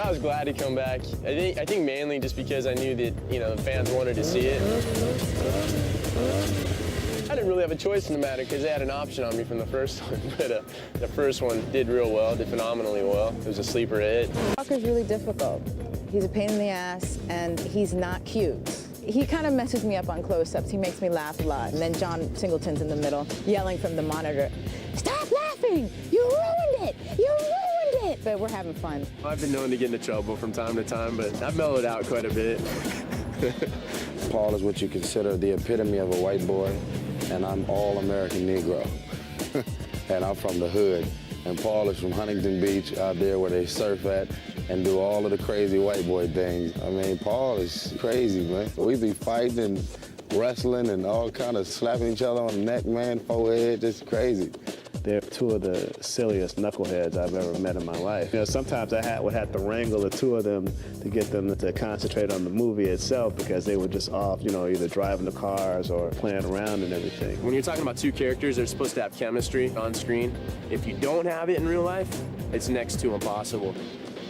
I was glad to come back. I think mainly just because I knew that, you know, the fans wanted to see it. I didn't really have a choice in the matter because they had an option on me from the first one, but the first one did real well, did phenomenally well. It was a sleeper hit. Walker's really difficult. He's a pain in the ass, and he's not cute. He kind of messes me up on close-ups. He makes me laugh a lot. And then John Singleton's in the middle, yelling from the monitor, "Stop laughing! You ruined it! You ruined it!" But we're having fun. I've been known to get into trouble from time to time, but I've mellowed out quite a bit. Paul is what you consider the epitome of a white boy, and I'm all American Negro. And I'm from the hood. And Paul is from Huntington Beach, out there where they surf at and do all of the crazy white boy things. I mean, Paul is crazy, man. We be fighting and wrestling and all kind of slapping each other on the neck, man, forehead, just crazy. They're two of the silliest knuckleheads I've ever met in my life. You know, sometimes I would have to wrangle the two of them to get them to concentrate on the movie itself because they were just off, you know, either driving the cars or playing around and everything. When you're talking about two characters, they're supposed to have chemistry on screen. If you don't have it in real life, it's next to impossible.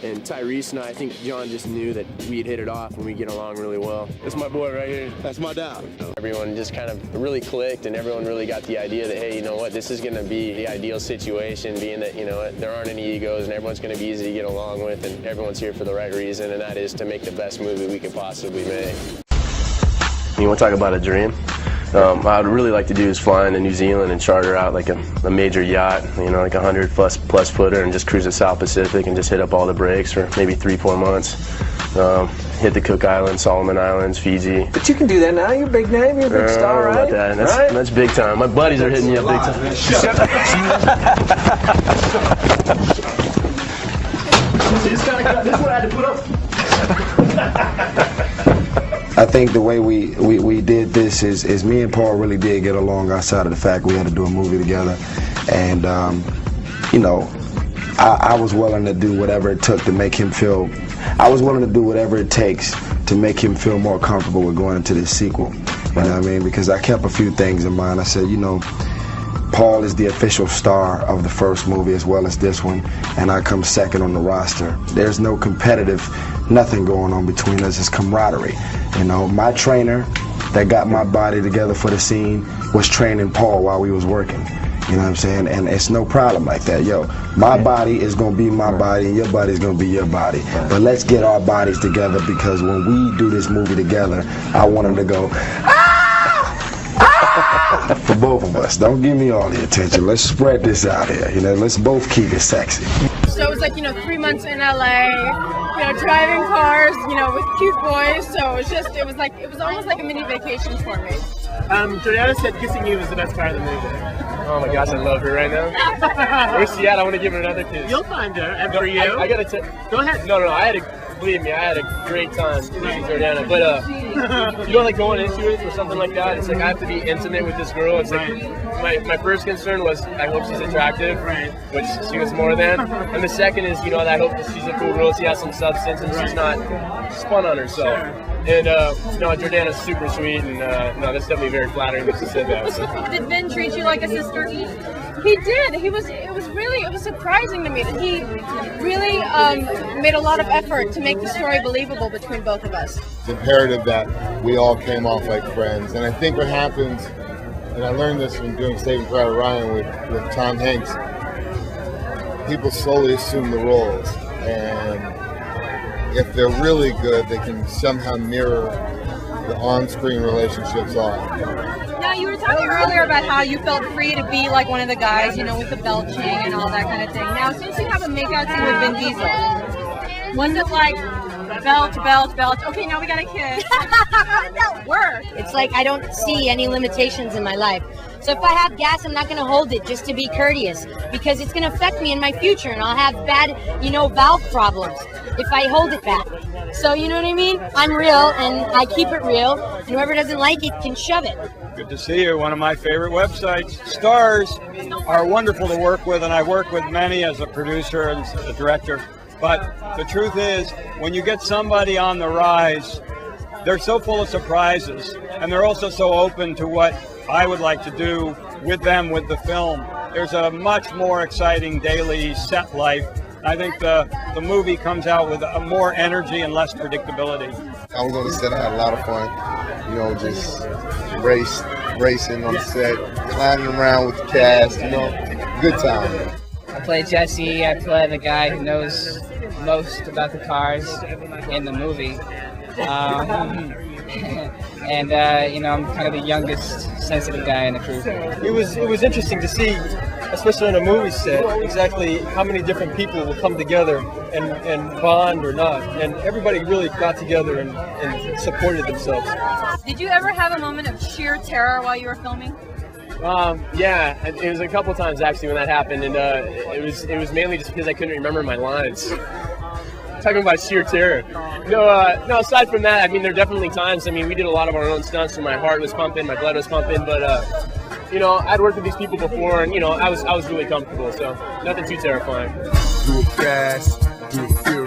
And Tyrese and I think John just knew that we'd hit it off and we'd get along really well. That's my boy right here. That's my dad. Everyone just kind of really clicked and everyone really got the idea that, hey, you know what, this is going to be the ideal situation, being that, you know, there aren't any egos and everyone's going to be easy to get along with and everyone's here for the right reason, and that is to make the best movie we could possibly make. You want to talk about a dream? What I'd really like to do is fly into New Zealand and charter out like a major yacht, you know, like a 100 plus footer, and just cruise the South Pacific and just hit up all the breaks for maybe 3-4 months. Hit the Cook Islands, Solomon Islands, Fiji. But you can do that now. You're a big name. You're a big star, right? That's big time. My buddies are hitting me up big time. This is what I had to put up. I think the way we did this is me and Paul really did get along outside of the fact we had to do a movie together. And, you know, I was willing to do whatever it took to make him feel, I was willing to do whatever it takes to make him feel more comfortable with going into this sequel. You know what I mean? Because I kept a few things in mind. I said, you know, Paul is the official star of the first movie as well as this one, and I come second on the roster. There's no competitive, nothing going on between us. It's camaraderie. You know, my trainer that got my body together for the scene was training Paul while we was working. You know what I'm saying? And it's no problem like that. Yo, my body is going to be my body and your body is going to be your body. But let's get our bodies together, because when we do this movie together, I want him to go, for both of us. Don't give me all the attention. Let's spread this out here. You know, let's both keep it sexy. So it was like, you know, 3 months in LA, you know, driving cars, you know, with cute boys. So it was almost like a mini vacation for me. Jordana said kissing you was the best part of the movie. Oh my gosh, I love her right now. Where's she at? I want to give her another kiss. You'll find her. And for you? I gotta go ahead. No, believe me, I had a great time meeting Jordana. But you know, like going into it or something like that, it's like I have to be intimate with this girl. It's like my first concern was I hope she's attractive, which she was more than. And the second is, you know, I hope that she's a cool girl, she has some substance, and she's fun on herself. And no, Jordana's super sweet, and no, that's definitely very flattering that she said that. So. Did Vin treat you like a sister? He did. It was surprising to me that he really made a lot of effort to make the story believable between both of us. It's imperative that we all came off like friends, and I think what happens, and I learned this from doing Saving Private Ryan with Tom Hanks, people slowly assume the roles, and if they're really good, they can somehow mirror the on-screen relationships on. Now, you were talking earlier about how you felt free to be like one of the guys, you know, with the belching and all that kind of thing. Now, since you have a makeout scene with Vin Diesel, was it like belch, okay, now we got a kiss? How did that work? It's like I don't see any limitations in my life. So if I have gas, I'm not going to hold it just to be courteous, because it's going to affect me in my future, and I'll have bad, you know, valve problems if I hold it back. So, you know what I mean? I'm real, and I keep it real, and whoever doesn't like it can shove it. Good to see you. One of my favorite websites. Stars are wonderful to work with, and I work with many as a producer and a director. But the truth is, when you get somebody on the rise, they're so full of surprises, and they're also so open to what I would like to do with them with the film. There's a much more exciting daily set life I think the movie comes out with more energy and less predictability. I was on the set. I had a lot of fun. You know, just racing on the set, climbing around with the cast. You know, good time. I play Jesse. I play the guy who knows most about the cars in the movie. And you know, I'm kind of the youngest sensitive guy in the crew. It was interesting to see, especially on a movie set, exactly how many different people will come together and bond or not. And everybody really got together and supported themselves. Did you ever have a moment of sheer terror while you were filming? Yeah, it was a couple times actually when that happened, and it was mainly just because I couldn't remember my lines. Talking about sheer terror. No, aside from that, I mean, there are definitely times, I mean, we did a lot of our own stunts, and my heart was pumping, my blood was pumping, but, you know, I'd worked with these people before, and, you know, I was really comfortable, so nothing too terrifying. Do it fast, do it furious.